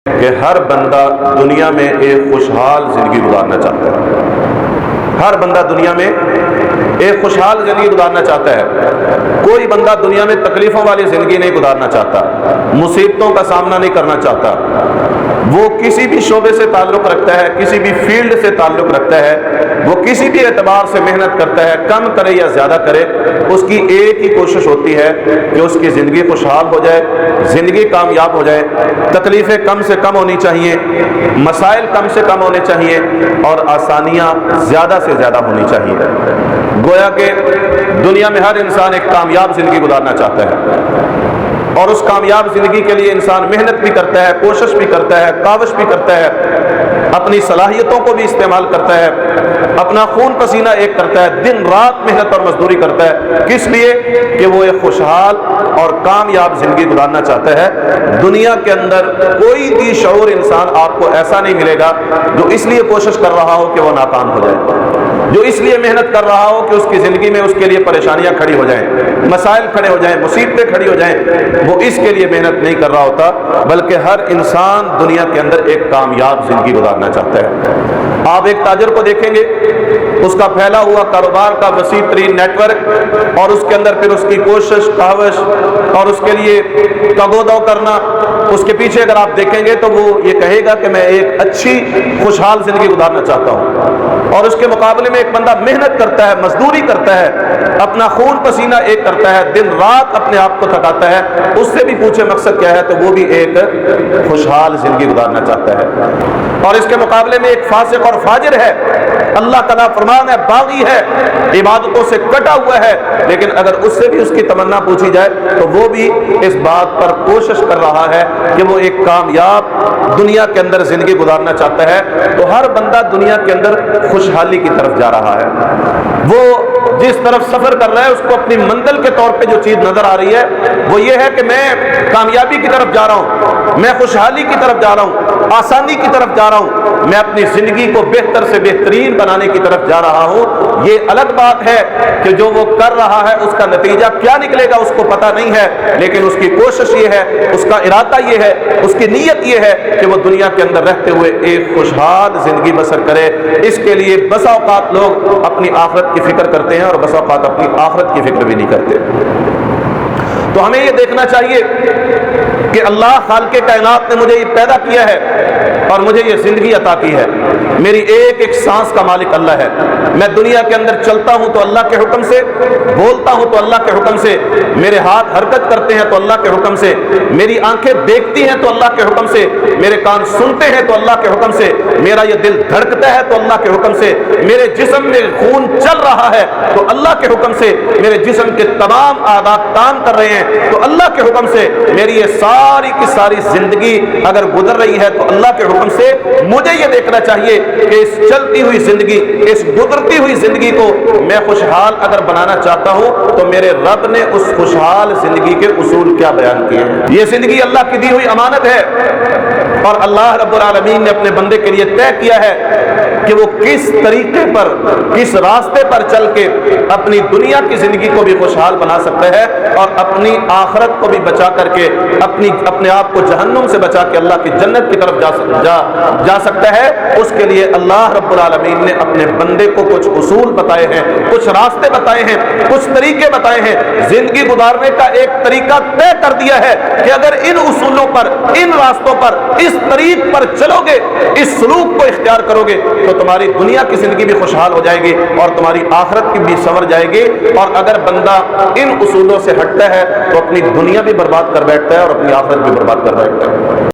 کہ ہر بندہ دنیا میں ایک خوشحال زندگی گزارنا چاہتا ہے۔ ہر بندہ دنیا میں ایک خوشحال زندگی گزارنا چاہتا ہے۔ کوئی بندہ دنیا میں تکلیفوں والی زندگی نہیں گزارنا چاہتا، مصیبتوں کا سامنا نہیں کرنا چاہتا۔ وہ کسی بھی شعبے سے تعلق رکھتا ہے، کسی بھی فیلڈ سے تعلق رکھتا ہے، وہ کسی بھی اعتبار سے محنت کرتا ہے، کم کرے یا زیادہ کرے، اس کی ایک ہی کوشش ہوتی ہے کہ اس کی زندگی خوشحال ہو جائے، زندگی کامیاب ہو جائے، تکلیفیں کم سے کم ہونی چاہیے، مسائل کم سے کم ہونے چاہیے اور آسانیاں زیادہ سے زیادہ ہونی چاہیے۔ گویا کہ دنیا میں ہر انسان ایک کامیاب زندگی گزارنا چاہتا ہے، اور اس کامیاب زندگی کے لیے انسان محنت بھی کرتا ہے، کوشش بھی کرتا ہے، کاوش بھی کرتا ہے، اپنی صلاحیتوں کو بھی استعمال کرتا ہے، اپنا خون پسینہ ایک کرتا ہے، دن رات محنت اور مزدوری کرتا ہے۔ کس لیے؟ کہ وہ ایک خوشحال اور کامیاب زندگی گزارنا چاہتا ہے۔ دنیا کے اندر کوئی بھی شعور انسان آپ کو ایسا نہیں ملے گا جو اس لیے کوشش کر رہا ہو کہ وہ ناکام ہو جائے، جو اس لیے محنت کر رہا ہو کہ اس کی زندگی میں اس کے لیے پریشانیاں کھڑی ہو جائیں، مسائل کھڑے ہو جائیں، مصیبتیں کھڑی ہو جائیں۔ وہ اس کے لیے محنت نہیں کر رہا ہوتا، بلکہ ہر انسان دنیا کے اندر ایک کامیاب زندگی گزارنا چاہتا ہے۔ آپ ایک تاجر کو دیکھیں گے، اس کا پھیلا ہوا کاروبار کا وسیع ترین نیٹ ورک، اور اس کے اندر پھر اس کی کوشش، کاوش اور اس کے لیے تگ و دو کرنا، اس کے پیچھے اگر آپ دیکھیں گے تو وہ یہ کہے گا کہ میں ایک اچھی خوشحال زندگی گزارنا چاہتا ہوں۔ اور اس کے مقابلے میں ایک بندہ محنت کرتا ہے، مزدوری کرتا ہے، اپنا خون پسینہ ایک کرتا ہے، دن رات اپنے آپ کو تھکاتا ہے، اس سے بھی پوچھے مقصد کیا ہے تو وہ بھی ایک خوشحال زندگی گزارنا چاہتا ہے۔ اور اس کے مقابلے میں ایک فاسق اور فاجر ہے، اللہ تعالیٰ فرمان ہے، باغی ہے، عبادتوں سے کٹا ہوا ہے، لیکن اگر اس سے بھی اس کی تمنا پوچھی جائے تو وہ بھی اس بات پر کوشش کر رہا ہے کہ وہ ایک کامیاب دنیا کے اندر زندگی گزارنا چاہتا ہے۔ تو ہر بندہ دنیا کے اندر خوشحالی کی طرف جا رہا ہے۔ وہ جس طرف سفر کر رہا ہے اس کو اپنی منزل کے طور پہ جو چیز نظر آ رہی ہے وہ یہ ہے کہ میں کامیابی کی طرف جا رہا ہوں، میں خوشحالی کی طرف جا رہا ہوں، آسانی کی طرف جا رہا ہوں، میں اپنی زندگی کو بہتر سے بہترین بنانے کی طرف جا رہا ہوں۔ یہ الگ بات ہے کہ جو وہ کر رہا ہے اس کا نتیجہ کیا نکلے گا اس کو پتہ نہیں ہے، لیکن اس کی کوشش یہ ہے، اس کا ارادہ یہ ہے، اس کی نیت یہ ہے کہ وہ دنیا کے اندر رہتے ہوئے ایک خوشحال زندگی بسر کرے۔ اس کے لیے بسا اوقات لوگ اپنی آخرت کی فکر کرتے ہیں اور بسا اوقات اپنی آخرت کی فکر بھی نہیں کرتے۔ تو ہمیں یہ دیکھنا چاہیے کہ اللہ خالق کائنات نے مجھے یہ پیدا کیا ہے اور مجھے یہ زندگی عطا کی ہے، میری ایک ایک سانس کا مالک اللہ ہے۔ میں دنیا کے اندر چلتا ہوں تو اللہ کے حکم سے، بولتا ہوں تو اللہ کے حکم سے، میرے ہاتھ حرکت کرتے ہیں تو اللہ کے حکم سے، میری آنکھیں دیکھتی ہیں تو اللہ کے حکم سے، میرے کان سنتے ہیں تو اللہ کے حکم سے، میرا یہ دل دھڑکتا ہے تو اللہ کے حکم سے، میرے جسم میں خون چل رہا ہے تو اللہ کے حکم سے، میرے جسم کے تمام اعضاء کام کر رہے ہیں تو اللہ کے حکم سے، میری یہ ساری کی ساری زندگی اگر گزر رہی ہے تو اللہ کے حکم سے۔ مجھے یہ دیکھنا چاہیے کہ اس چلتی ہوئی زندگی، اس گزرتی ہوئی زندگی کو میں خوشحال اگر بنانا چاہتا ہوں تو میرے رب نے اس خوشحال زندگی کے اصول کیا بیان کیے ہیں۔ یہ زندگی اللہ کی دی ہوئی امانت ہے اور اللہ رب العالمین نے اپنے بندے کے لیے طے کیا ہے کہ وہ کس طریقے پر، کس راستے پر چل کے اپنی دنیا کی زندگی کو بھی خوشحال بنا سکتا ہے اور اپنی آخرت کو بھی بچا کر کے اپنے آپ کو جہنم سے بچا کے اللہ کی جنت کی طرف جا سکتا ہے۔ اس کے لیے اللہ رب العالمین نے اپنے بندے کو کچھ اصول بتائے ہیں، کچھ راستے بتائے ہیں، کچھ طریقے بتائے ہیں۔ زندگی گزارنے کا ایک طریقہ طے کر دیا ہے کہ اگر ان اصولوں پر، ان راستوں پر، اس طریق پر چلو گے، اس سلوک کو اختیار کرو گے تو تمہاری دنیا کی زندگی بھی خوشحال ہو جائے گی اور تمہاری آخرت کی بھی سنور جائے گی۔ اور اگر بندہ ان اصولوں سے ہٹتا ہے تو اپنی دنیا بھی برباد کر بیٹھتا ہے اور اپنی آخرت بھی برباد کر بیٹھتا ہے۔